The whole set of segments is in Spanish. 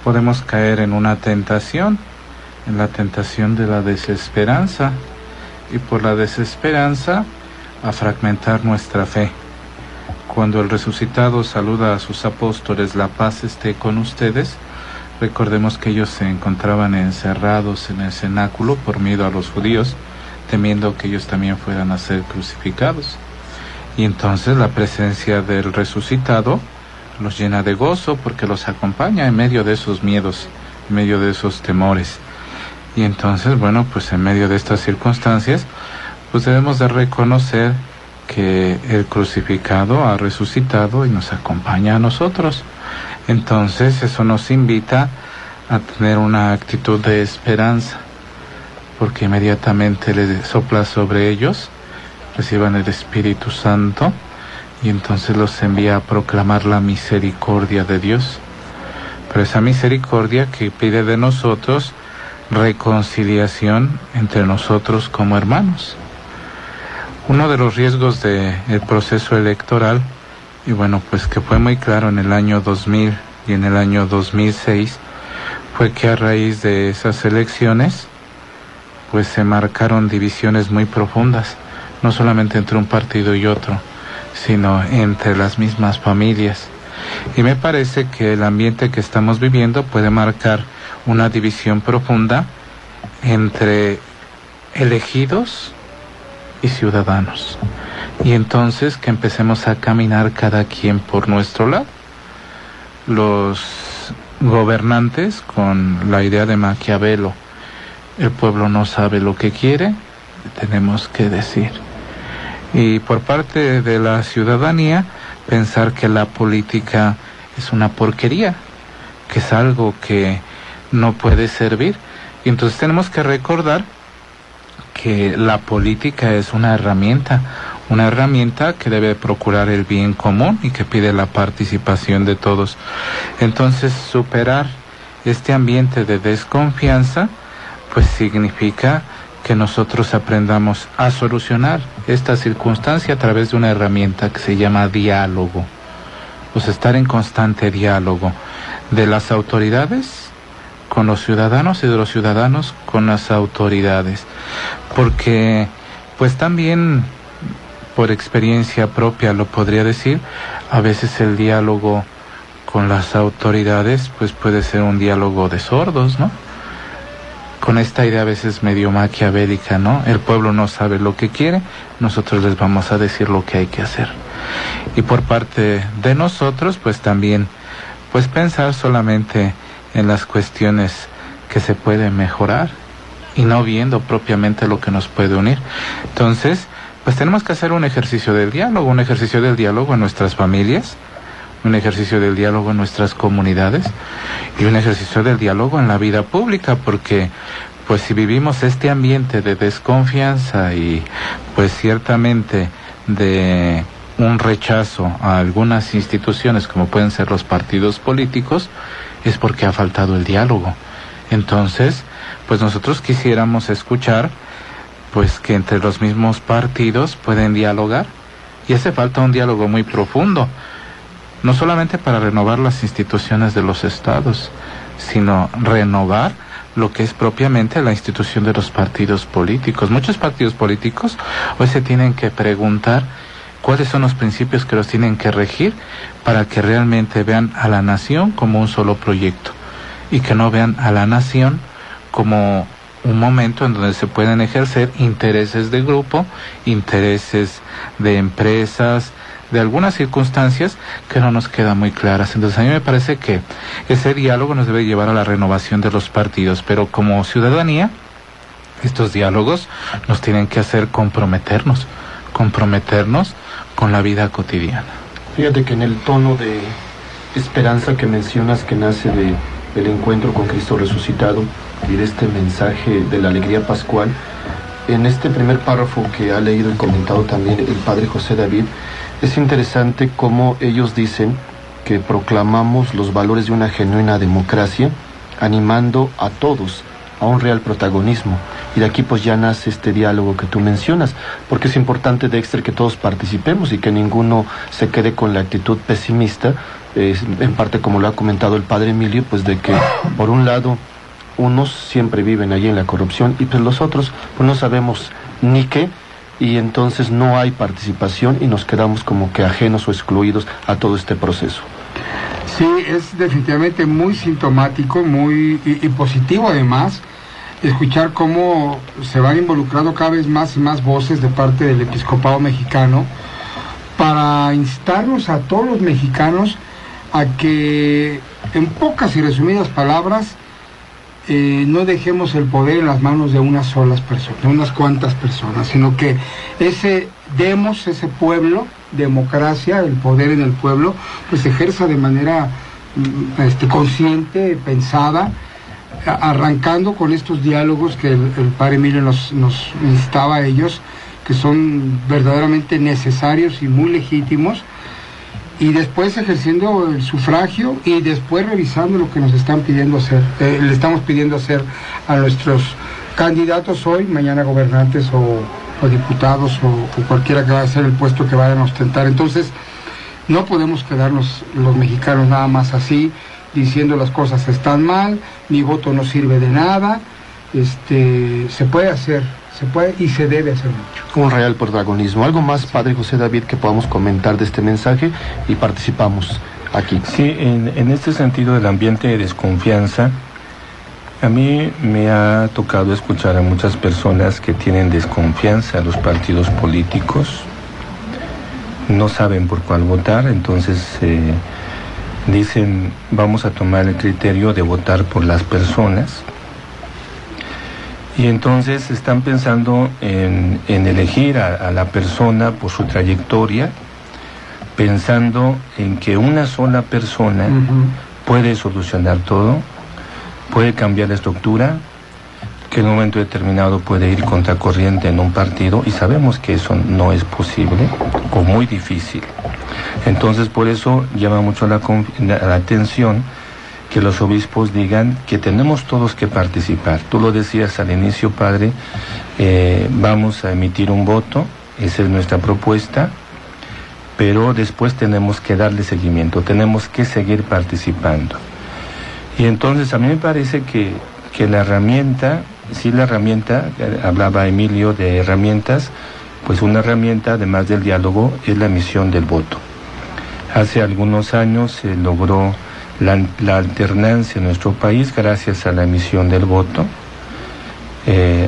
podemos caer en una tentación, en la tentación de la desesperanza, y por la desesperanza a fragmentar nuestra fe. Cuando el resucitado saluda a sus apóstoles, la paz esté con ustedes, recordemos que ellos se encontraban encerrados en el cenáculo por miedo a los judíos, temiendo que ellos también fueran a ser crucificados. Y entonces la presencia del resucitado los llena de gozo porque los acompaña en medio de esos miedos, en medio de esos temores. Y entonces, bueno, pues en medio de estas circunstancias, pues debemos de reconocer que el crucificado ha resucitado y nos acompaña a nosotros. Entonces eso nos invita a tener una actitud de esperanza, porque inmediatamente le sopla sobre ellos, reciban el Espíritu Santo, y entonces los envía a proclamar la misericordia de Dios. Pero esa misericordia que pide de nosotros reconciliación entre nosotros como hermanos. Uno de los riesgos del proceso electoral, y bueno, pues que fue muy claro en el año 2000 y en el año 2006, fue que a raíz de esas elecciones, pues se marcaron divisiones muy profundas, no solamente entre un partido y otro, sino entre las mismas familias. Y me parece que el ambiente que estamos viviendo puede marcar una división profunda entre elegidos y ciudadanos, y entonces que empecemos a caminar cada quien por nuestro lado. Los gobernantes con la idea de Maquiavelo: el pueblo no sabe lo que quiere, tenemos que decir. Y por parte de la ciudadanía, pensar que la política es una porquería, que es algo que no puede servir. Y entonces tenemos que recordar que la política es una herramienta que debe procurar el bien común y que pide la participación de todos. Entonces, superar este ambiente de desconfianza, pues significa que nosotros aprendamos a solucionar esta circunstancia a través de una herramienta que se llama diálogo. Pues estar en constante diálogo de las autoridades con los ciudadanos y de los ciudadanos con las autoridades. Porque, pues también, por experiencia propia lo podría decir, a veces el diálogo con las autoridades, pues puede ser un diálogo de sordos, ¿no? Con esta idea a veces medio maquiavélica, ¿no? El pueblo no sabe lo que quiere, nosotros les vamos a decir lo que hay que hacer. Y por parte de nosotros, pues también, pues pensar solamente en las cuestiones que se pueden mejorar y no viendo propiamente lo que nos puede unir. Entonces, pues tenemos que hacer un ejercicio del diálogo en nuestras familias, un ejercicio del diálogo en nuestras comunidades y un ejercicio del diálogo en la vida pública, porque pues si vivimos este ambiente de desconfianza y pues ciertamente de un rechazo a algunas instituciones como pueden ser los partidos políticos, es porque ha faltado el diálogo. Entonces, pues nosotros quisiéramos escuchar pues que entre los mismos partidos pueden dialogar, y hace falta un diálogo muy profundo, no solamente para renovar las instituciones de los estados, sino renovar lo que es propiamente la institución de los partidos políticos. Muchos partidos políticos hoy se tienen que preguntar cuáles son los principios que los tienen que regir para que realmente vean a la nación como un solo proyecto y que no vean a la nación como un momento en donde se pueden ejercer intereses de grupo, intereses de empresas, de algunas circunstancias que no nos quedan muy claras. Entonces a mí me parece que ese diálogo nos debe llevar a la renovación de los partidos, pero como ciudadanía, estos diálogos nos tienen que hacer comprometernos con la vida cotidiana. Fíjate que en el tono de esperanza que mencionas, que nace del encuentro con Cristo resucitado y de este mensaje de la alegría pascual, en este primer párrafo que ha leído y comentado también el padre José David, es interesante cómo ellos dicen que proclamamos los valores de una genuina democracia, animando a todos a un real protagonismo. Y de aquí pues ya nace este diálogo que tú mencionas, porque es importante, Dexter, que todos participemos y que ninguno se quede con la actitud pesimista en parte como lo ha comentado el padre Emilio, pues de que por un lado unos siempre viven allí en la corrupción y pues los otros pues no sabemos ni qué, y entonces no hay participación y nos quedamos como que ajenos o excluidos a todo este proceso. Sí, es definitivamente muy sintomático, y positivo además, escuchar cómo se van involucrando cada vez más y más voces de parte del episcopado mexicano para instarnos a todos los mexicanos a que, en pocas y resumidas palabras, no dejemos el poder en las manos de unas solas personas, de unas cuantas personas, sino que demos ese pueblo, democracia, el poder en el pueblo, pues ejerza de manera consciente, pensada, arrancando con estos diálogos que el padre Emilio nos instaba a ellos, que son verdaderamente necesarios y muy legítimos, y después ejerciendo el sufragio y después revisando lo que nos están pidiendo hacer, le estamos pidiendo hacer a nuestros candidatos hoy, mañana gobernantes o diputados o cualquiera que vaya a ser el puesto que vayan a ostentar. Entonces no podemos quedarnos los mexicanos nada más así, diciendo las cosas están mal, mi voto no sirve de nada. Se puede hacer, se puede y se debe hacer mucho. Un real protagonismo. ¿Algo más, padre José David, que podamos comentar de este mensaje? Y participamos aquí. Sí, en este sentido del ambiente de desconfianza, a mí me ha tocado escuchar a muchas personas que tienen desconfianza a los partidos políticos, no saben por cuál votar, entonces dicen vamos a tomar el criterio de votar por las personas, y entonces están pensando en elegir a la persona por su trayectoria, pensando en que una sola persona puede solucionar todo, puede cambiar la estructura, que en un momento determinado puede ir contracorriente en un partido, y sabemos que eso no es posible o muy difícil. Entonces por eso llama mucho la atención que los obispos digan que tenemos todos que participar. Tú lo decías al inicio, padre, vamos a emitir un voto, esa es nuestra propuesta, pero después tenemos que darle seguimiento, tenemos que seguir participando. Y entonces a mí me parece que la herramienta, hablaba Emilio de herramientas, pues una herramienta, además del diálogo, es la emisión del voto. Hace algunos años se logró la alternancia en nuestro país gracias a la emisión del voto.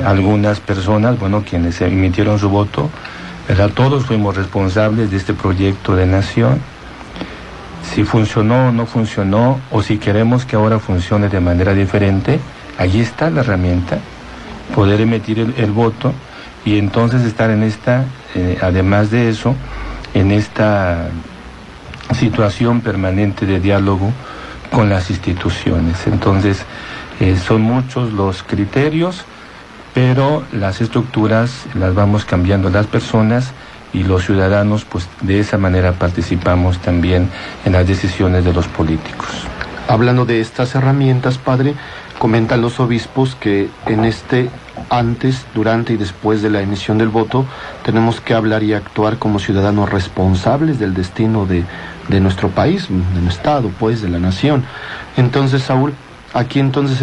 Algunas personas, quienes emitieron su voto, ¿verdad? Todos fuimos responsables de este proyecto de nación. Si funcionó o no funcionó, o si queremos que ahora funcione de manera diferente, allí está la herramienta, poder emitir el voto, y entonces estar en esta, además de eso, en esta situación permanente de diálogo con las instituciones. Entonces, son muchos los criterios, pero las estructuras las vamos cambiando las personas, y los ciudadanos, pues de esa manera participamos también en las decisiones de los políticos. Hablando de estas herramientas, padre, comentan los obispos que en antes, durante y después de la emisión del voto, tenemos que hablar y actuar como ciudadanos responsables del destino de nuestro país, de nuestro estado, pues, de la nación. Entonces, Saúl, aquí entonces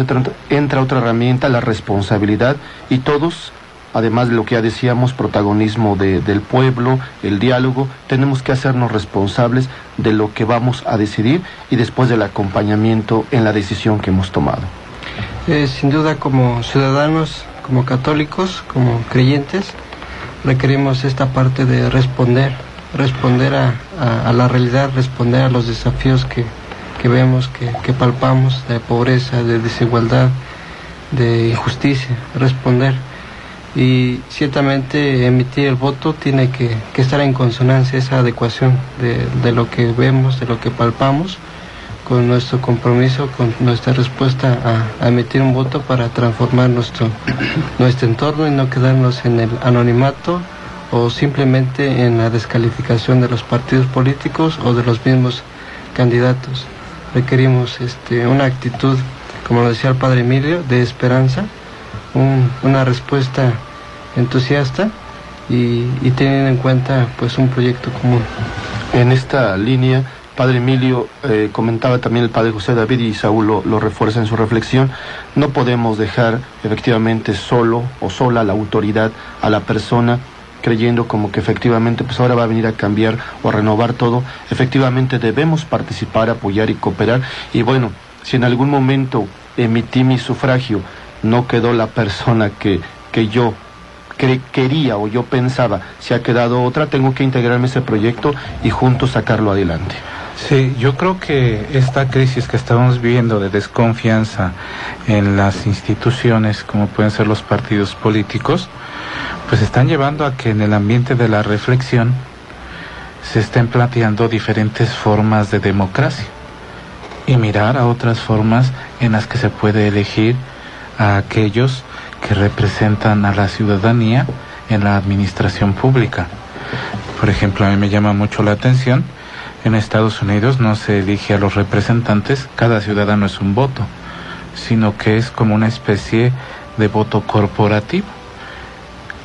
entra otra herramienta, la responsabilidad, y todos, además de lo que ya decíamos, protagonismo del pueblo, el diálogo, tenemos que hacernos responsables de lo que vamos a decidir y después del acompañamiento en la decisión que hemos tomado. Sin duda, como ciudadanos, como católicos, como creyentes, requerimos esta parte de responder a la realidad, responder a los desafíos que vemos, que palpamos, de pobreza, de desigualdad, de injusticia, responder. Y ciertamente emitir el voto tiene que estar en consonancia, esa adecuación de lo que vemos, de lo que palpamos, con nuestro compromiso, con nuestra respuesta a emitir un voto para transformar nuestro entorno y no quedarnos en el anonimato o simplemente en la descalificación de los partidos políticos o de los mismos candidatos. Requerimos una actitud, como lo decía el padre Emilio, de esperanza, una respuesta entusiasta y teniendo en cuenta pues un proyecto común. En esta línea Padre Emilio, comentaba también el Padre José David y Saúl lo refuerza en su reflexión, no podemos dejar efectivamente solo o sola la autoridad a la persona, creyendo como que efectivamente pues ahora va a venir a cambiar o a renovar todo. Efectivamente debemos participar, apoyar y cooperar. Y bueno, si en algún momento emití mi sufragio, no quedó la persona que yo quería o yo pensaba, si ha quedado otra, tengo que integrarme a ese proyecto y juntos sacarlo adelante. Sí, yo creo que esta crisis que estamos viviendo de desconfianza en las instituciones, como pueden ser los partidos políticos, pues están llevando a que en el ambiente de la reflexión se estén planteando diferentes formas de democracia y mirar a otras formas en las que se puede elegir a aquellos que representan a la ciudadanía en la administración pública. Por ejemplo, a mí me llama mucho la atención, en Estados Unidos no se elige a los representantes, cada ciudadano es un voto, sino que es como una especie de voto corporativo.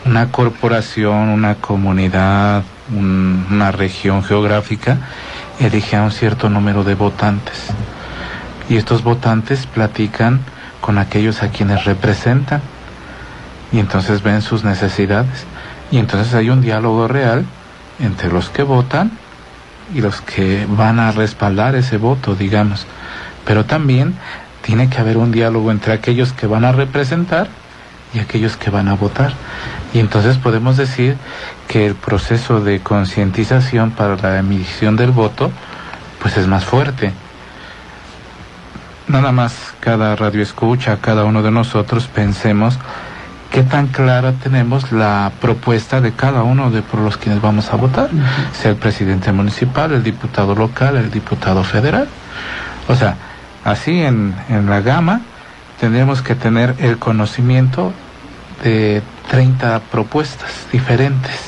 Una corporación, una comunidad, una región geográfica elige a un cierto número de votantes. Y estos votantes platican con aquellos a quienes representan. Y entonces ven sus necesidades. Y entonces hay un diálogo real entre los que votan y los que van a respaldar ese voto, digamos. Pero también tiene que haber un diálogo entre aquellos que van a representar y aquellos que van a votar. Y entonces podemos decir que el proceso de concientización para la emisión del voto pues es más fuerte. Nada más cada radioescucha, cada uno de nosotros pensemos qué tan clara tenemos la propuesta de cada uno de por los quienes vamos a votar, sea el presidente municipal, el diputado local, el diputado federal. O sea, así en la gama tendremos que tener el conocimiento de 30 propuestas diferentes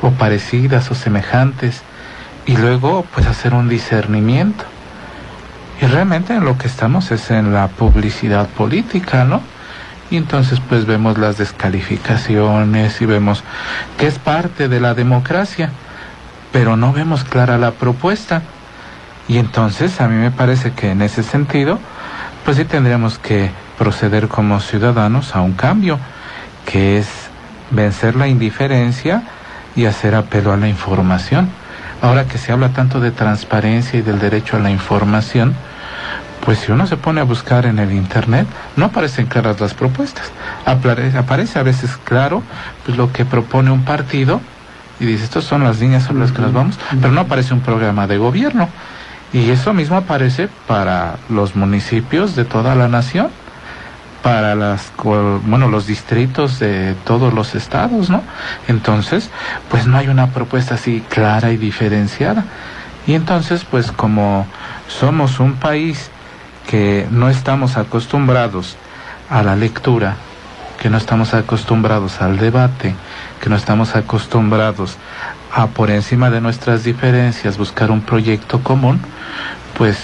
o parecidas o semejantes y luego pues hacer un discernimiento. Y realmente en lo que estamos es en la publicidad política, ¿no? Y entonces pues vemos las descalificaciones y vemos que es parte de la democracia, pero no vemos clara la propuesta. Y entonces a mí me parece que en ese sentido pues sí tendríamos que proceder como ciudadanos a un cambio, que es vencer la indiferencia y hacer apelo a la información. Ahora que se habla tanto de transparencia y del derecho a la información, pues si uno se pone a buscar en el internet, no aparecen claras las propuestas. Aparece a veces claro pues lo que propone un partido y dice, estas son las líneas sobre las que nos vamos, pero no aparece un programa de gobierno. Y eso mismo aparece para los municipios de toda la nación, para los distritos de todos los estados, ¿no? Entonces, pues no hay una propuesta así clara y diferenciada. Y entonces, pues como somos un país que no estamos acostumbrados a la lectura, que no estamos acostumbrados al debate, que no estamos acostumbrados a por encima de nuestras diferencias buscar un proyecto común, pues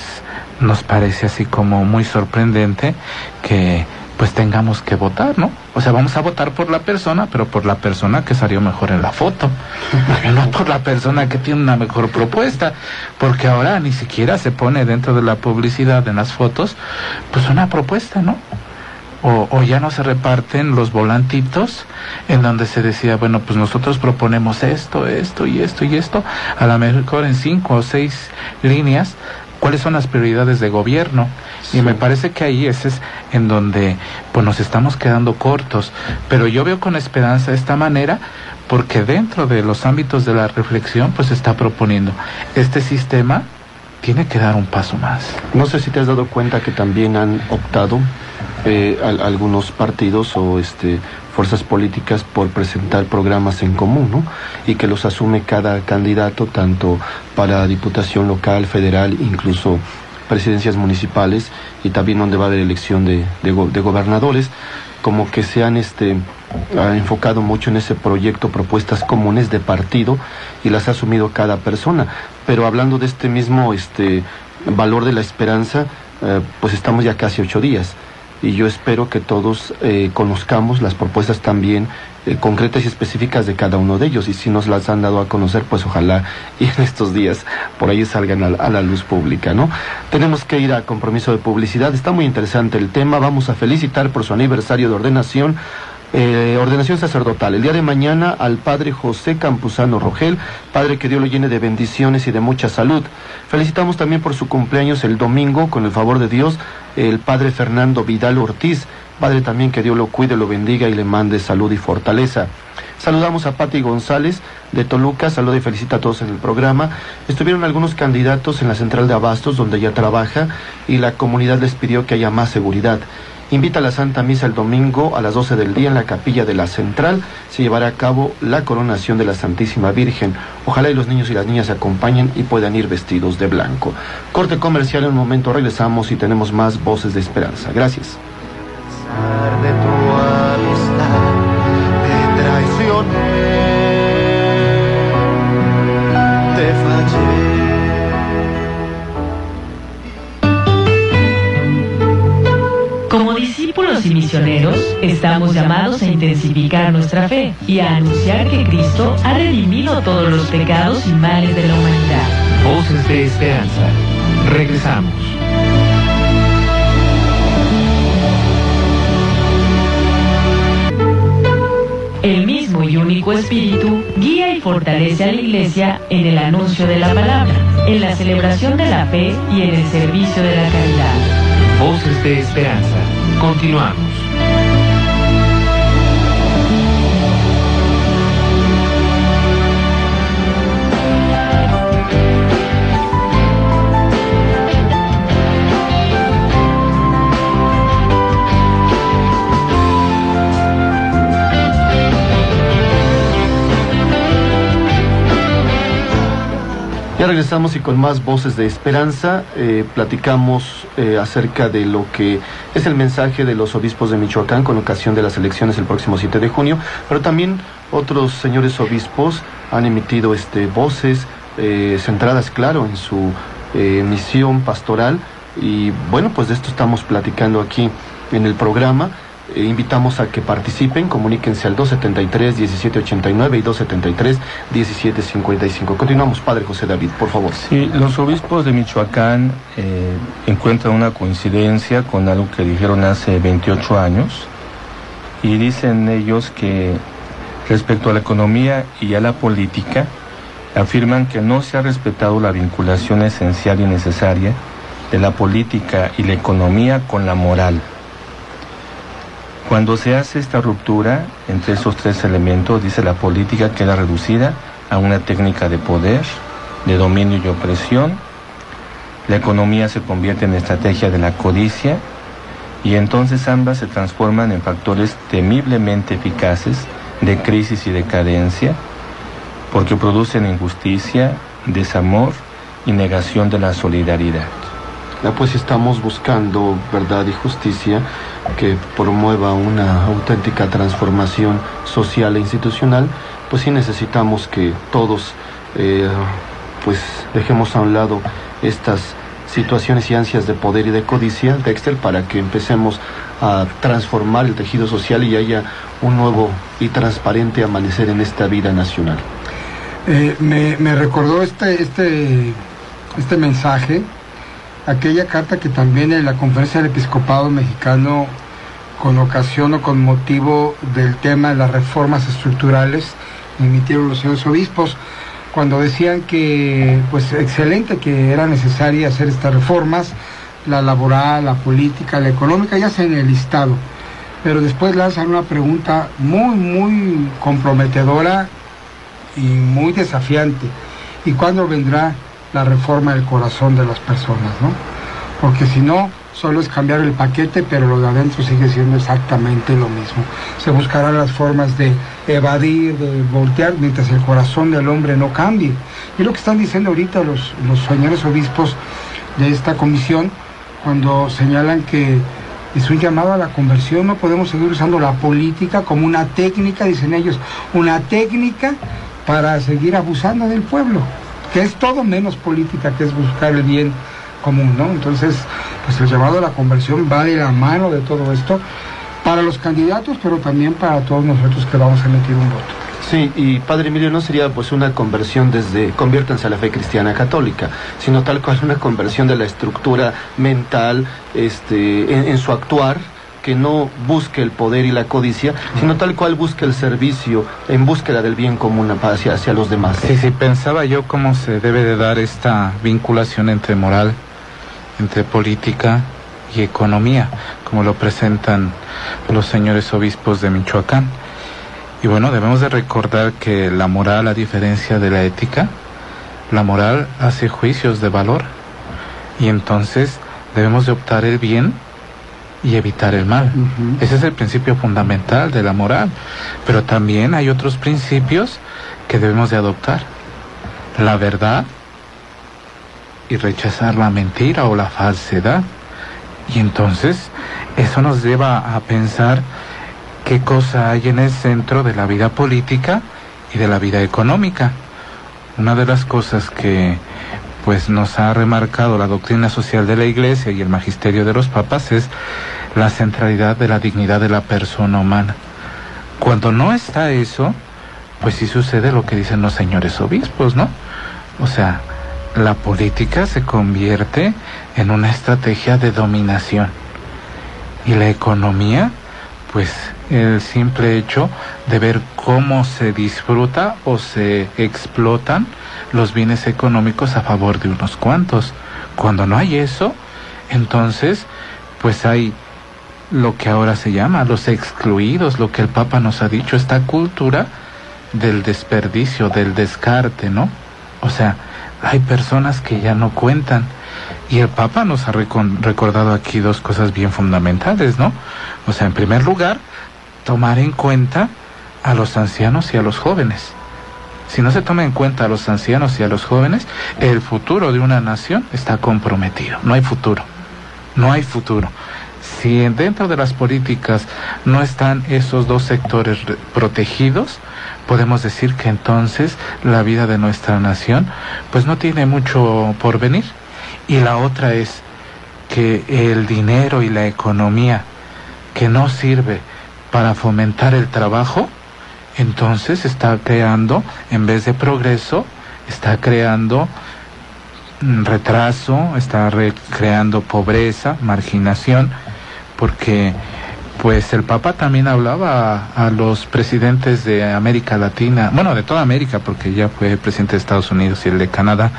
nos parece así como muy sorprendente que pues tengamos que votar, ¿no? O sea, vamos a votar por la persona, pero por la persona que salió mejor en la foto, no por la persona que tiene una mejor propuesta, porque ahora ni siquiera se pone dentro de la publicidad en las fotos, pues una propuesta, ¿no? O ya no se reparten los volantitos en donde se decía, bueno, pues nosotros proponemos esto, esto y esto y esto, a lo mejor en 5 o 6 líneas, cuáles son las prioridades de gobierno. Sí. Y me parece que ahí ese es en donde pues nos estamos quedando cortos, pero yo veo con esperanza esta manera, porque dentro de los ámbitos de la reflexión pues se está proponiendo este sistema tiene que dar un paso más. No sé si te has dado cuenta que también han optado algunos partidos o fuerzas políticas por presentar programas en común, ¿no? Y que los asume cada candidato, tanto para diputación local, federal, incluso presidencias municipales, y también donde va a haber elección de gobernadores, como que se han enfocado mucho en ese proyecto, propuestas comunes de partido, y las ha asumido cada persona. Pero hablando de este mismo valor de la esperanza, pues estamos ya casi 8 días. y yo espero que todos conozcamos las propuestas también concretas y específicas de cada uno de ellos, y si nos las han dado a conocer, pues ojalá y en estos días por ahí salgan a la luz pública, ¿no? Tenemos que ir a compromiso de publicidad. Está muy interesante el tema. Vamos a felicitar por su aniversario de ordenación sacerdotal el día de mañana al padre José Campuzano Rogel, padre, que Dios lo llene de bendiciones y de mucha salud. Felicitamos también por su cumpleaños el domingo, con el favor de Dios, el padre Fernando Vidal Ortiz, padre también, que Dios lo cuide, lo bendiga y le mande salud y fortaleza. Saludamos a Pati González de Toluca, saluda y felicita a todos en el programa. Estuvieron algunos candidatos en la central de abastos donde ella trabaja, y la comunidad les pidió que haya más seguridad. Invita a la Santa Misa el domingo a las 12 del día en la capilla de la Central. Se llevará a cabo la coronación de la Santísima Virgen. Ojalá y los niños y las niñas se acompañen y puedan ir vestidos de blanco. Corte comercial, en un momento regresamos y tenemos más voces de esperanza. Gracias. De tu amistad te traicioné, te fallé. Como discípulos y misioneros, estamos llamados a intensificar nuestra fe y a anunciar que Cristo ha redimido todos los pecados y males de la humanidad. Voces de Esperanza. Regresamos. El mismo y único Espíritu guía y fortalece a la Iglesia en el anuncio de la palabra, en la celebración de la fe y en el servicio de la caridad. Voces de Esperanza. Continuamos. Ya regresamos y con más voces de esperanza platicamos acerca de lo que es el mensaje de los obispos de Michoacán con ocasión de las elecciones el próximo 7 de junio, pero también otros señores obispos han emitido voces centradas, claro, en su misión pastoral, y bueno, pues de esto estamos platicando aquí en el programa. Invitamos a que participen, comuníquense al 273-1789 y 273-1755. Continuamos, Padre José David, por favor. Sí, los obispos de Michoacán encuentran una coincidencia con algo que dijeron hace 28 años, y dicen ellos que respecto a la economía y a la política, afirman que no se ha respetado la vinculación esencial y necesaria de la política y la economía con la moral. Cuando se hace esta ruptura entre esos tres elementos, dice, la política queda reducida a una técnica de poder, de dominio y opresión. La economía se convierte en estrategia de la codicia, y entonces ambas se transforman en factores temiblemente eficaces de crisis y decadencia, porque producen injusticia, desamor y negación de la solidaridad. Ya pues estamos buscando verdad y justicia que promueva una auténtica transformación social e institucional, pues sí necesitamos que todos pues dejemos a un lado estas situaciones y ansias de poder y de codicia, Dexter, para que empecemos a transformar el tejido social y haya un nuevo y transparente amanecer en esta vida nacional. Me recordó este mensaje, aquella carta que también en la Conferencia del Episcopado Mexicano, con ocasión o con motivo del tema de las reformas estructurales, emitieron los señores obispos, cuando decían que, pues excelente, que era necesaria hacer estas reformas, la laboral, la política, la económica, ya sea en el listado, pero después lanzan una pregunta muy, muy comprometedora y muy desafiante: ¿y cuándo vendrá la reforma del corazón de las personas, no? Porque si no, solo es cambiar el paquete, pero lo de adentro sigue siendo exactamente lo mismo. Se buscarán las formas de evadir, de voltear, mientras el corazón del hombre no cambie. Y lo que están diciendo ahorita los señores obispos de esta comisión, cuando señalan que es un llamado a la conversión. No podemos seguir usando la política como una técnica, dicen ellos, una técnica para seguir abusando del pueblo, que es todo menos política, que es buscar el bien común, ¿no? Entonces, pues el llamado a la conversión va de la mano de todo esto para los candidatos, pero también para todos nosotros que vamos a emitir un voto. Sí, y Padre Emilio, no sería pues una conversión desde conviértanse a la fe cristiana católica, sino tal cual una conversión de la estructura mental en su actuar, que no busque el poder y la codicia, sino tal cual busque el servicio en búsqueda del bien común hacia los demás. Sí, pensaba yo cómo se debe de dar esta vinculación entre moral, entre política y economía, como lo presentan los señores obispos de Michoacán. Y bueno, debemos de recordar que la moral, a diferencia de la ética, la moral hace juicios de valor, y entonces debemos de optar el bien y evitar el mal. Ese es el principio fundamental de la moral, pero también hay otros principios que debemos de adoptar: la verdad y rechazar la mentira o la falsedad. Y entonces eso nos lleva a pensar qué cosa hay en el centro de la vida política y de la vida económica. Una de las cosas que pues nos ha remarcado la doctrina social de la Iglesia y el magisterio de los papas es la centralidad de la dignidad de la persona humana. Cuando no está eso, pues sí sucede lo que dicen los señores obispos, ¿no? O sea, la política se convierte en una estrategia de dominación, y la economía, pues el simple hecho de ver cómo se disfruta o se explotan los bienes económicos a favor de unos cuantos. Cuando no hay eso, entonces pues hay lo que ahora se llama los excluidos, lo que el Papa nos ha dicho, esta cultura del desperdicio, del descarte, ¿no? O sea, hay personas que ya no cuentan, y el Papa nos ha recordado aquí dos cosas bien fundamentales, ¿no? O sea, en primer lugar, tomar en cuenta a los ancianos y a los jóvenes. Si no se toma en cuenta a los ancianos y a los jóvenes, el futuro de una nación está comprometido. No hay futuro. No hay futuro. Si dentro de las políticas no están esos dos sectores protegidos, podemos decir que entonces la vida de nuestra nación pues no tiene mucho por venir. Y la otra es que el dinero y la economía que no sirve para fomentar el trabajo, entonces está creando, en vez de progreso, está creando retraso, está creando pobreza, marginación, porque pues el Papa también hablaba a los presidentes de América Latina, bueno, de toda América, porque ya fue presidente de Estados Unidos y el de Canadá.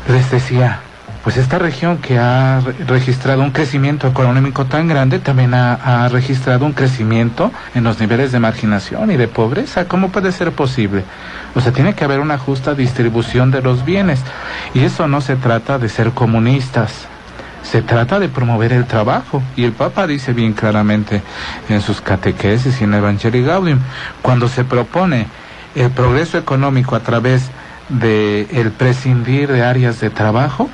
Les decía, pues esta región que ha registrado un crecimiento económico tan grande, también ha registrado un crecimiento en los niveles de marginación y de pobreza. ¿Cómo puede ser posible? O sea, tiene que haber una justa distribución de los bienes. Y eso no se trata de ser comunistas, se trata de promover el trabajo. Y el Papa dice bien claramente en sus catequesis y en Evangelii Gaudium, cuando se propone el progreso económico a través de el prescindir de áreas de trabajo,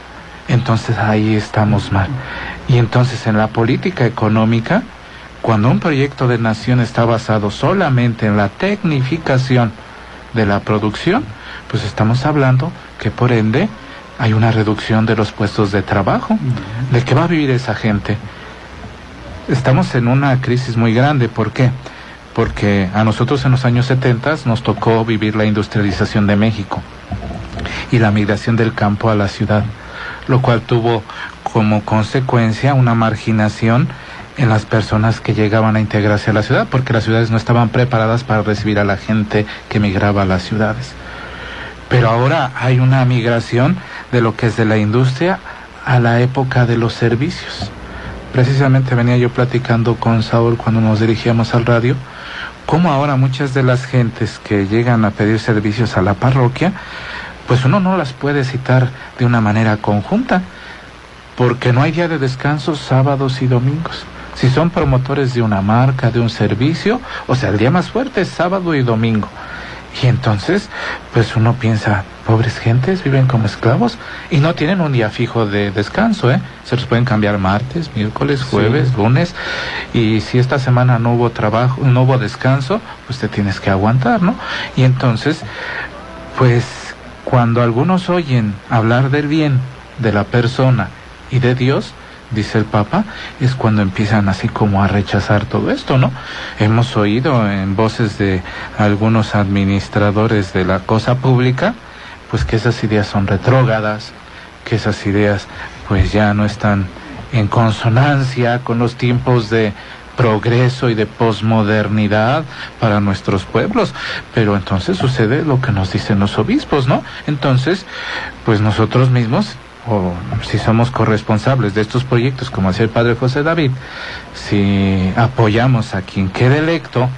entonces ahí estamos mal. Y entonces en la política económica, cuando un proyecto de nación está basado solamente en la tecnificación de la producción, pues estamos hablando que por ende hay una reducción de los puestos de trabajo. ¿De qué va a vivir esa gente? Estamos en una crisis muy grande. ¿Por qué? Porque a nosotros en los años 70 nos tocó vivir la industrialización de México y la migración del campo a la ciudad, lo cual tuvo como consecuencia una marginación en las personas que llegaban a integrarse a la ciudad, porque las ciudades no estaban preparadas para recibir a la gente que migraba a las ciudades. Pero ahora hay una migración de lo que es de la industria a la época de los servicios. Precisamente venía yo platicando con Saúl cuando nos dirigíamos al radio, cómo ahora muchas de las gentes que llegan a pedir servicios a la parroquia, pues uno no las puede citar de una manera conjunta, porque no hay día de descanso sábados y domingos. Si son promotores de una marca, de un servicio, o sea, el día más fuerte es sábado y domingo. Y entonces, pues uno piensa, pobres gentes, viven como esclavos y no tienen un día fijo de descanso, ¿eh? Se los pueden cambiar martes, miércoles, jueves, lunes, y si esta semana no hubo trabajo, no hubo descanso, pues te tienes que aguantar, ¿no? Y entonces, pues cuando algunos oyen hablar del bien de la persona y de Dios, dice el Papa, es cuando empiezan así como a rechazar todo esto, ¿no? Hemos oído en voces de algunos administradores de la cosa pública, pues que esas ideas son retrógradas, que esas ideas pues ya no están en consonancia con los tiempos de progreso y de posmodernidad para nuestros pueblos. Pero entonces sucede lo que nos dicen los obispos, ¿no? Entonces, pues nosotros mismos, o si somos corresponsables de estos proyectos, como decía el padre José David, si apoyamos a quien quede electo,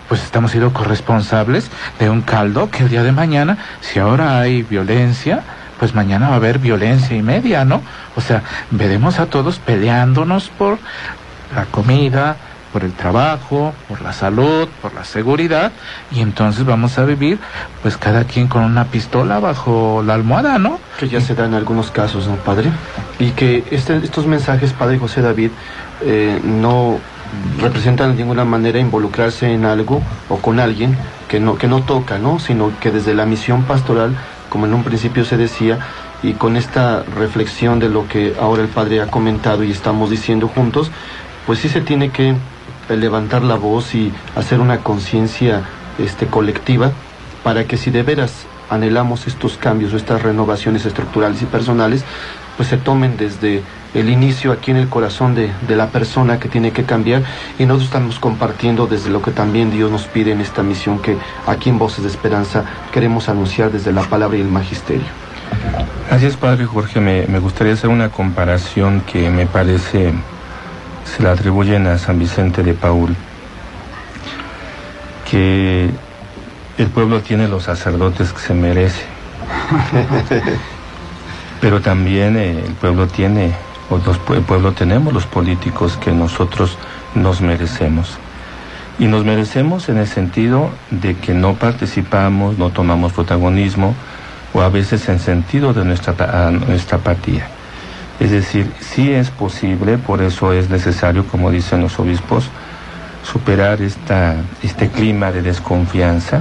pues estamos siendo corresponsables de un caldo que el día de mañana, si ahora hay violencia, pues mañana va a haber violencia y media, ¿no? O sea, veremos a todos peleándonos por la comida, por el trabajo, por la salud, por la seguridad, y entonces vamos a vivir pues cada quien con una pistola bajo la almohada, ¿no? Que ya se da en algunos casos, ¿no, padre? Y que estos mensajes, padre José David, no representan de ninguna manera involucrarse en algo o con alguien que no toca, ¿no? Sino que desde la misión pastoral, como en un principio se decía, y con esta reflexión de lo que ahora el padre ha comentado y estamos diciendo juntos, pues sí se tiene que levantar la voz y hacer una conciencia colectiva para que si de veras anhelamos estos cambios o estas renovaciones estructurales y personales, pues se tomen desde el inicio aquí en el corazón de la persona que tiene que cambiar, y nosotros estamos compartiendo desde lo que también Dios nos pide en esta misión que aquí en Voces de Esperanza queremos anunciar desde la palabra y el magisterio. Así es, padre Jorge, me gustaría hacer una comparación que me parece se la atribuyen a San Vicente de Paúl, que el pueblo tiene los sacerdotes que se merece, pero también el pueblo tenemos los políticos que nosotros nos merecemos. Y nos merecemos en el sentido de que no participamos, no tomamos protagonismo, o a veces en sentido de nuestra apatía. Es decir, sí es posible, por eso es necesario, como dicen los obispos, superar este clima de desconfianza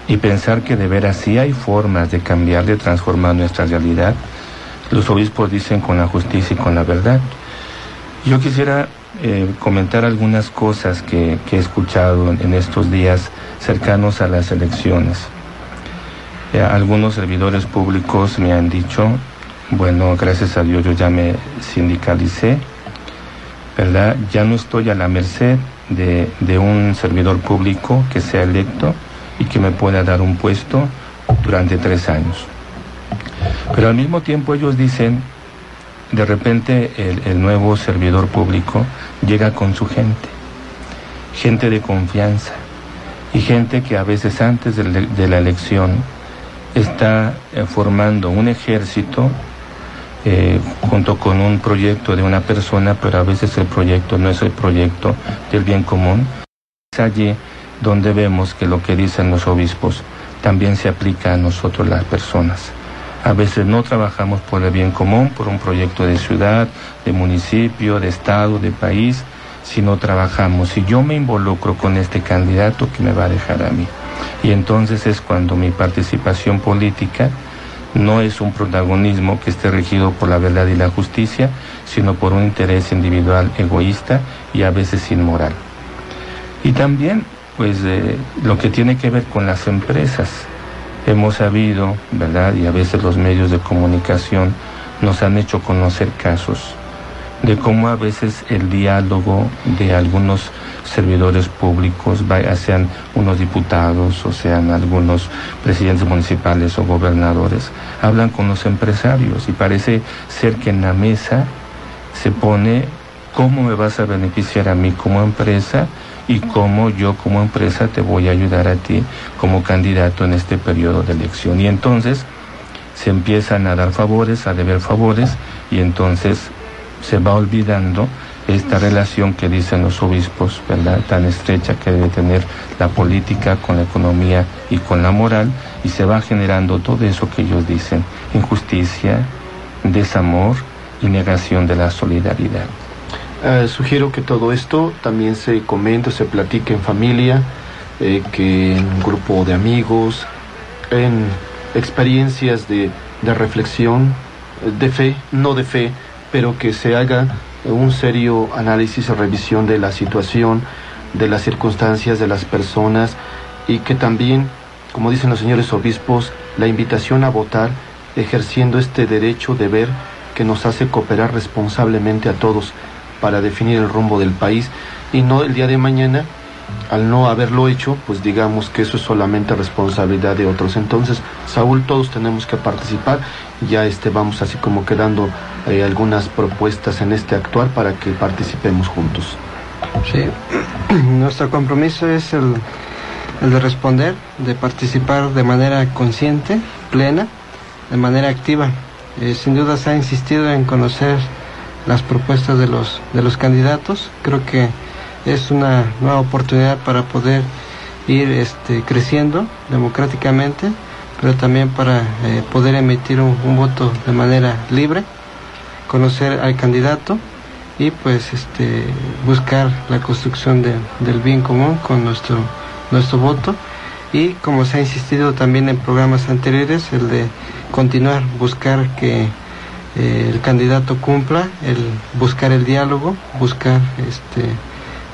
y pensar que de veras sí hay formas de cambiar, de transformar nuestra realidad. Los obispos dicen con la justicia y con la verdad. Yo quisiera comentar algunas cosas que he escuchado en estos días cercanos a las elecciones. Algunos servidores públicos me han dicho, bueno, gracias a Dios yo ya me sindicalicé, ¿verdad? Ya no estoy a la merced de un servidor público que sea electo y que me pueda dar un puesto durante 3 años. Pero al mismo tiempo ellos dicen, de repente el nuevo servidor público llega con su gente de confianza, y gente que a veces antes de la elección está formando un ejército junto con un proyecto de una persona, pero a veces el proyecto no es el proyecto del bien común. Es allí donde vemos que lo que dicen los obispos también se aplica a nosotros las personas. A veces no trabajamos por el bien común, por un proyecto de ciudad, de municipio, de estado, de país, sino trabajamos. Si yo me involucro con este candidato, ¿qué me va a dejar a mí? Y entonces es cuando mi participación política no es un protagonismo que esté regido por la verdad y la justicia, sino por un interés individual egoísta y a veces inmoral. Y también, pues, lo que tiene que ver con las empresas. Hemos sabido, ¿verdad? Y a veces los medios de comunicación nos han hecho conocer casos de cómo a veces el diálogo de algunos servidores públicos, sean unos diputados o sean algunos presidentes municipales o gobernadores, hablan con los empresarios y parece ser que en la mesa se pone cómo me vas a beneficiar a mí como empresa y cómo yo como empresa te voy a ayudar a ti como candidato en este periodo de elección. Y entonces se empiezan a dar favores, a deber favores, y entonces se va olvidando esta relación que dicen los obispos, ¿verdad?, tan estrecha que debe tener la política con la economía y con la moral, y se va generando todo eso que ellos dicen: injusticia, desamor y negación de la solidaridad. Sugiero que todo esto también se comente, se platique en familia, que en un grupo de amigos, en experiencias de reflexión, de fe, no de fe, pero que se haga un serio análisis y revisión de la situación, de las circunstancias, de las personas, y que también, como dicen los señores obispos, la invitación a votar, ejerciendo este derecho, deber que nos hace cooperar responsablemente a todos para definir el rumbo del país, y no el día de mañana, al no haberlo hecho, pues digamos que eso es solamente responsabilidad de otros. Entonces, Saúl, todos tenemos que participar. Ya vamos así como quedando algunas propuestas en este actuar para que participemos juntos. Sí, nuestro compromiso es el de responder, de participar de manera consciente, plena, de manera activa. Sin duda se ha insistido en conocer las propuestas de los candidatos. Creo que es una nueva oportunidad para poder ir creciendo democráticamente, pero también para poder emitir un voto de manera libre, conocer al candidato y pues buscar la construcción del bien común con nuestro voto. Y como se ha insistido también en programas anteriores, el de continuar, buscar que el candidato cumpla, el buscar el diálogo, buscar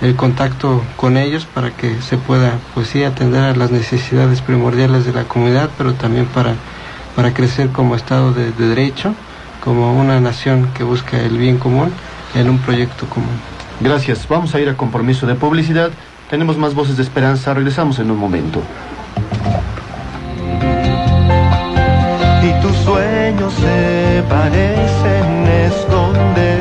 el contacto con ellos para que se pueda, pues sí, atender a las necesidades primordiales de la comunidad, pero también para crecer como Estado de Derecho, como una nación que busca el bien común en un proyecto común. Gracias. Vamos a ir a compromiso de publicidad. Tenemos más voces de esperanza. Regresamos en un momento. Y tus sueños se parecen esconder.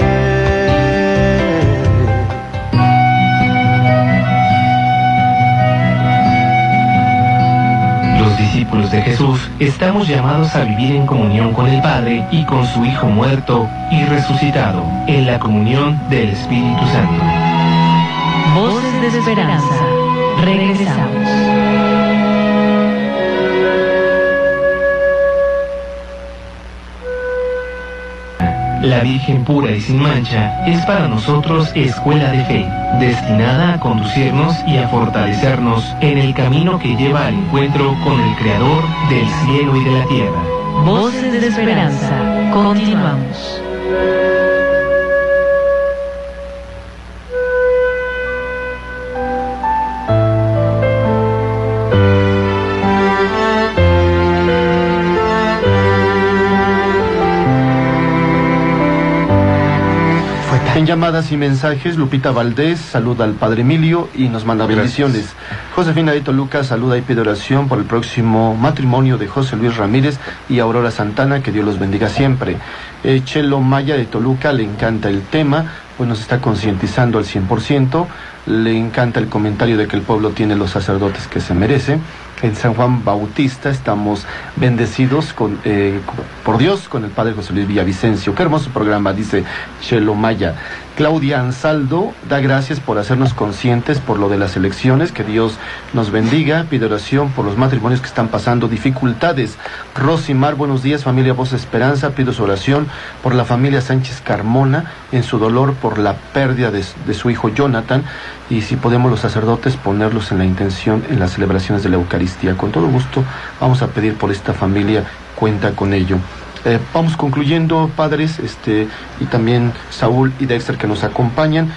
Los discípulos de Jesús estamos llamados a vivir en comunión con el Padre y con su Hijo muerto y resucitado, en la comunión del Espíritu Santo. Voces de esperanza. Regresamos. La Virgen pura y sin mancha es para nosotros escuela de fe, destinada a conducirnos y a fortalecernos en el camino que lleva al encuentro con el Creador del cielo y de la tierra. Voces de esperanza. Continuamos. En llamadas y mensajes, Lupita Valdés saluda al Padre Emilio y nos manda bendiciones. Josefina de Toluca saluda y pide oración por el próximo matrimonio de José Luis Ramírez y Aurora Santana, que Dios los bendiga siempre. Chelo Maya de Toluca le encanta el tema, pues nos está concientizando al 100%, le encanta el comentario de que el pueblo tiene los sacerdotes que se merece. En San Juan Bautista estamos bendecidos por Dios con el Padre José Luis Villavicencio. Qué hermoso programa, dice Chelo Maya. Claudia Ansaldo da gracias por hacernos conscientes por lo de las elecciones, que Dios nos bendiga, pide oración por los matrimonios que están pasando dificultades. Rosimar, buenos días, familia Voz Esperanza, pido su oración por la familia Sánchez Carmona en su dolor por la pérdida de su hijo Jonathan, y si podemos los sacerdotes ponerlos en la intención en las celebraciones de la Eucaristía. Con todo gusto vamos a pedir por esta familia, cuenta con ello. Vamos concluyendo, padres, y también Saúl y Dexter que nos acompañan,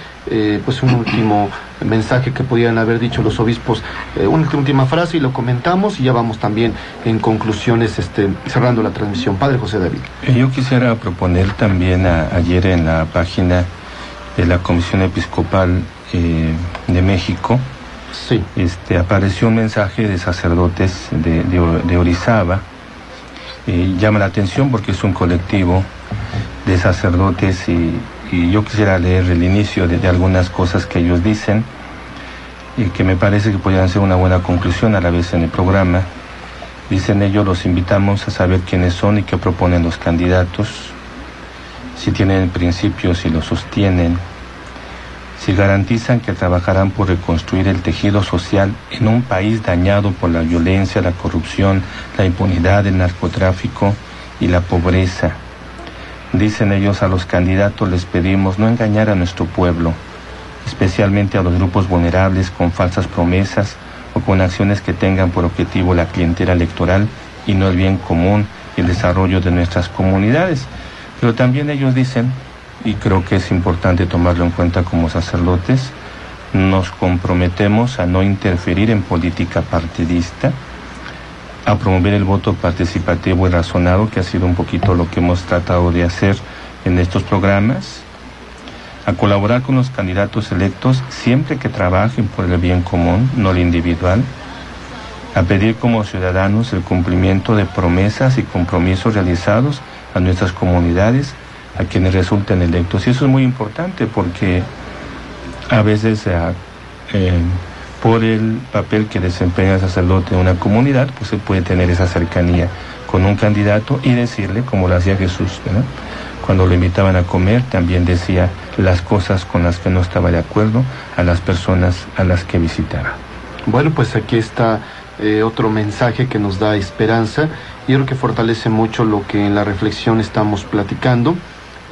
pues un último mensaje que podían haber dicho los obispos, una última frase y lo comentamos y ya vamos también en conclusiones, cerrando la transmisión. Padre José David. Yo quisiera proponer también ayer en la página de la Comisión Episcopal de México, sí, apareció un mensaje de sacerdotes de Orizaba. Llama la atención porque es un colectivo de sacerdotes y yo quisiera leer el inicio de algunas cosas que ellos dicen y que me parece que podrían ser una buena conclusión a la vez en el programa. Dicen ellos: los invitamos a saber quiénes son y qué proponen los candidatos, si tienen principios, si los sostienen, si garantizan que trabajarán por reconstruir el tejido social en un país dañado por la violencia, la corrupción, la impunidad, el narcotráfico y la pobreza. Dicen ellos: a los candidatos les pedimos no engañar a nuestro pueblo, especialmente a los grupos vulnerables con falsas promesas o con acciones que tengan por objetivo la clientela electoral y no el bien común y el desarrollo de nuestras comunidades. Pero también ellos dicen y creo que es importante tomarlo en cuenta como sacerdotes, nos comprometemos a no interferir en política partidista, a promover el voto participativo y razonado, que ha sido un poquito lo que hemos tratado de hacer en estos programas, a colaborar con los candidatos electos siempre que trabajen por el bien común, no el individual, a pedir como ciudadanos el cumplimiento de promesas y compromisos realizados a nuestras comunidades, a quienes resulten electos. Y eso es muy importante porque a veces por el papel que desempeña el sacerdote en una comunidad, pues se puede tener esa cercanía con un candidato y decirle, como lo hacía Jesús, ¿verdad? Cuando lo invitaban a comer, también decía las cosas con las que no estaba de acuerdo a las personas a las que visitaba. Bueno, pues aquí está otro mensaje que nos da esperanza y creo que fortalece mucho lo que en la reflexión estamos platicando.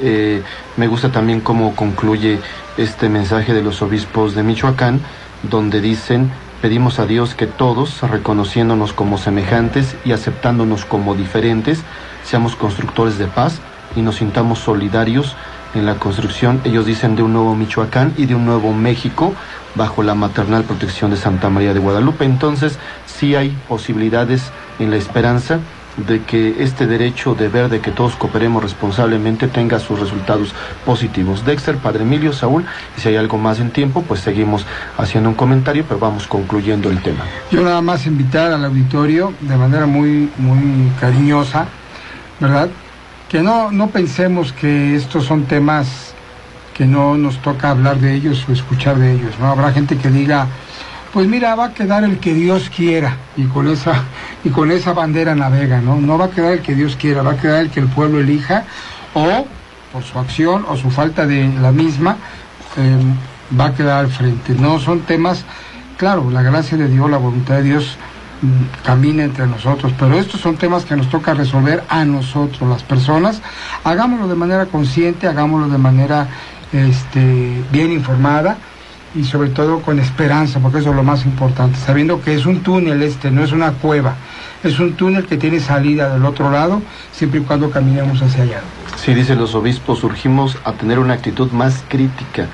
Me gusta también cómo concluye este mensaje de los obispos de Michoacán, donde dicen: pedimos a Dios que todos, reconociéndonos como semejantes y aceptándonos como diferentes, seamos constructores de paz y nos sintamos solidarios en la construcción, ellos dicen, de un nuevo Michoacán y de un nuevo México bajo la maternal protección de Santa María de Guadalupe. Entonces sí hay posibilidades en la esperanza de que este derecho, deber de que todos cooperemos responsablemente tenga sus resultados positivos. Dexter, Padre Emilio, Saúl, y si hay algo más en tiempo, pues seguimos haciendo un comentario, pero vamos concluyendo el tema. Yo nada más invitar al auditorio de manera muy cariñosa, ¿verdad?, que no pensemos que estos son temas que no nos toca hablar de ellos o escuchar de ellos, ¿no? Habrá gente que diga, pues mira, va a quedar el que Dios quiera, y con esa bandera navega, ¿no? No va a quedar el que Dios quiera, va a quedar el que el pueblo elija, o por su acción o su falta de la misma, va a quedar al frente. No son temas, claro, la gracia de Dios, la voluntad de Dios camina entre nosotros, pero estos son temas que nos toca resolver a nosotros, las personas. Hagámoslo de manera consciente, hagámoslo de manera bien informada y sobre todo con esperanza, porque eso es lo más importante, sabiendo que es un túnel, no es una cueva, es un túnel que tiene salida del otro lado, siempre y cuando caminemos hacia allá. Sí, dicen los obispos, urgimos a tener una actitud más crítica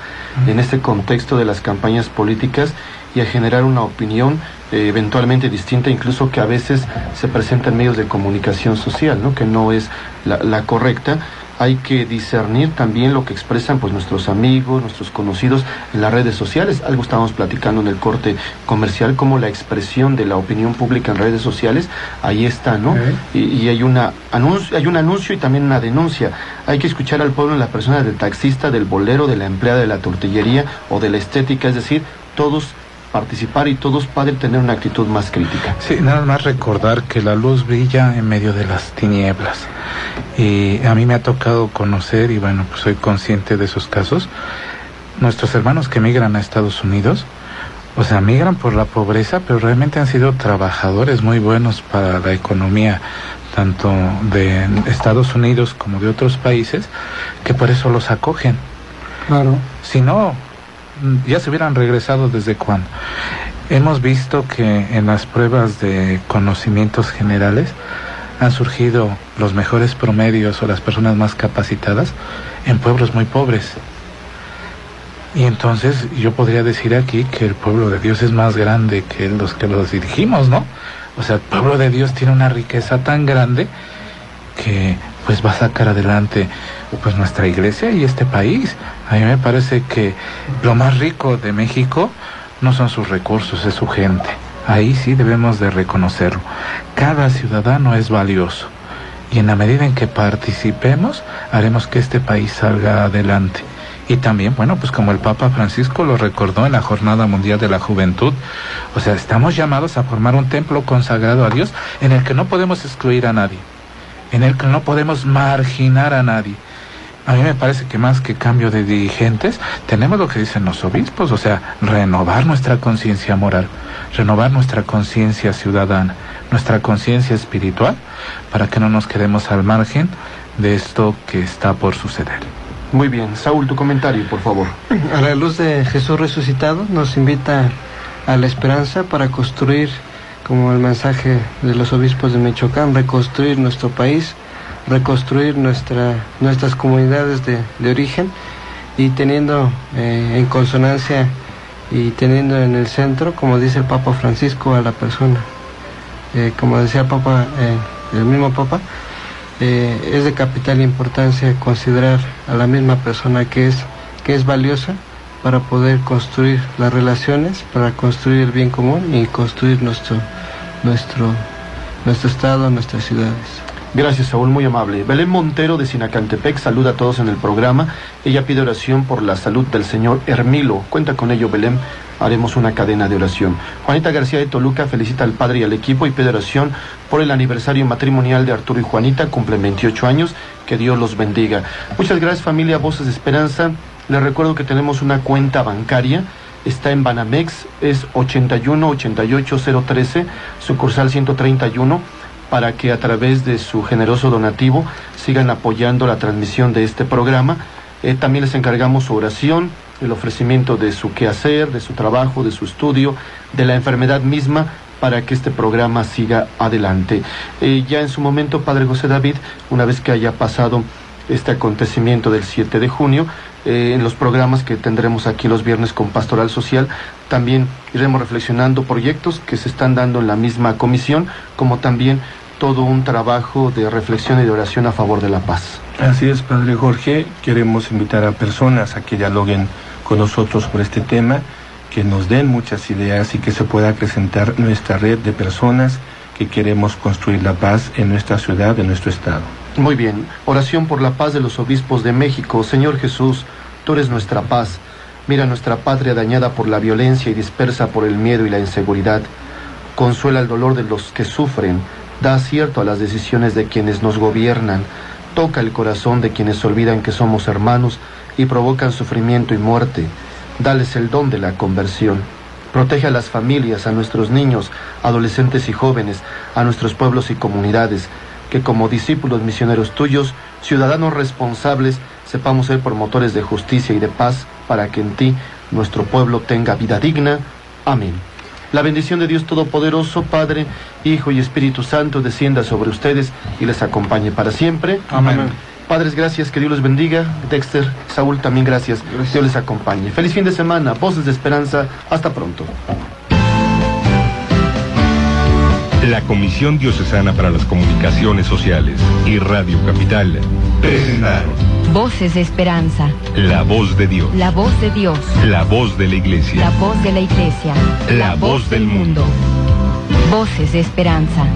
en este contexto de las campañas políticas y a generar una opinión eventualmente distinta, incluso que a veces se presenta en medios de comunicación social, ¿no?, que no es la correcta. Hay que discernir también lo que expresan pues nuestros amigos, nuestros conocidos en las redes sociales. Algo estábamos platicando en el corte comercial, como la expresión de la opinión pública en redes sociales, ahí está, ¿no? Y hay un anuncio y también una denuncia. Hay que escuchar al pueblo en la persona del taxista, del bolero, de la empleada de la tortillería o de la estética, es decir, todos participar y todos padre tener una actitud más crítica. Sí, nada más recordar que la luz brilla en medio de las tinieblas. Y a mí me ha tocado conocer, y bueno, pues soy consciente de esos casos, nuestros hermanos que migran a Estados Unidos, o sea, migran por la pobreza, pero realmente han sido trabajadores muy buenos para la economía, tanto de Estados Unidos como de otros países, que por eso los acogen. Claro. Si no, ya se hubieran regresado desde cuándo. Hemos visto que en las pruebas de conocimientos generales han surgido los mejores promedios o las personas más capacitadas en pueblos muy pobres. Y entonces yo podría decir aquí que el pueblo de Dios es más grande que los dirigimos, ¿no? O sea, el pueblo de Dios tiene una riqueza tan grande que pues va a sacar adelante pues nuestra iglesia y este país. A mí me parece que lo más rico de México no son sus recursos, es su gente. Ahí sí debemos de reconocerlo. Cada ciudadano es valioso y en la medida en que participemos haremos que este país salga adelante. Y también, bueno, pues como el Papa Francisco lo recordó en la Jornada Mundial de la Juventud, o sea, estamos llamados a formar un templo consagrado a Dios en el que no podemos excluir a nadie, en el que no podemos marginar a nadie. A mí me parece que más que cambio de dirigentes, tenemos lo que dicen los obispos, o sea, renovar nuestra conciencia moral, renovar nuestra conciencia ciudadana, nuestra conciencia espiritual, para que no nos quedemos al margen de esto que está por suceder. Muy bien, Saúl, tu comentario, por favor. A la luz de Jesús resucitado, nos invita a la esperanza para construir, como el mensaje de los obispos de Michoacán, reconstruir nuestro país, reconstruir nuestras comunidades de origen, y teniendo en consonancia y teniendo en el centro, como dice el Papa Francisco, a la persona. Como decía el mismo Papa, es de capital importancia considerar a la misma persona que es valiosa para poder construir las relaciones, para construir el bien común y construir nuestro estado, nuestras ciudades. Gracias, Saúl, muy amable. Belén Montero de Sinacantepec saluda a todos en el programa. Ella pide oración por la salud del señor Hermilo. Cuenta con ello, Belén. Haremos una cadena de oración. Juanita García de Toluca felicita al padre y al equipo y pide oración por el aniversario matrimonial de Arturo y Juanita. Cumplen 28 años. Que Dios los bendiga. Muchas gracias, familia Voces de Esperanza. Les recuerdo que tenemos una cuenta bancaria. Está en Banamex. Es 81-88-013, sucursal 131. Para que a través de su generoso donativo sigan apoyando la transmisión de este programa. También les encargamos su oración, el ofrecimiento de su quehacer, de su trabajo, de su estudio, de la enfermedad misma, para que este programa siga adelante. Ya en su momento, Padre José David, una vez que haya pasado este acontecimiento del 7 de junio, en los programas que tendremos aquí los viernes con Pastoral Social, también iremos reflexionando proyectos que se están dando en la misma comisión, como también todo un trabajo de reflexión y de oración a favor de la paz. Así es, Padre Jorge. Queremos invitar a personas a que dialoguen con nosotros por este tema, que nos den muchas ideas y que se pueda acrecentar nuestra red de personas que queremos construir la paz en nuestra ciudad, en nuestro estado. Muy bien. Oración por la paz de los obispos de México. Señor Jesús, tú eres nuestra paz. Mira nuestra patria dañada por la violencia y dispersa por el miedo y la inseguridad. Consuela el dolor de los que sufren. Da acierto a las decisiones de quienes nos gobiernan. Toca el corazón de quienes olvidan que somos hermanos y provocan sufrimiento y muerte. Dales el don de la conversión. Protege a las familias, a nuestros niños, adolescentes y jóvenes, a nuestros pueblos y comunidades, que como discípulos misioneros tuyos, ciudadanos responsables, sepamos ser promotores de justicia y de paz, para que en ti nuestro pueblo tenga vida digna. Amén. La bendición de Dios Todopoderoso, Padre, Hijo y Espíritu Santo, descienda sobre ustedes y les acompañe para siempre. Amén. Padres, gracias, que Dios los bendiga. Dexter, Saúl, también gracias. Dios les acompañe. Feliz fin de semana. Voces de Esperanza. Hasta pronto. La Comisión Diocesana para las Comunicaciones Sociales y Radio Capital presentaron Voces de Esperanza. La voz de Dios. La voz de Dios. La voz de la Iglesia. La voz de la Iglesia. La voz del mundo. Voces de Esperanza.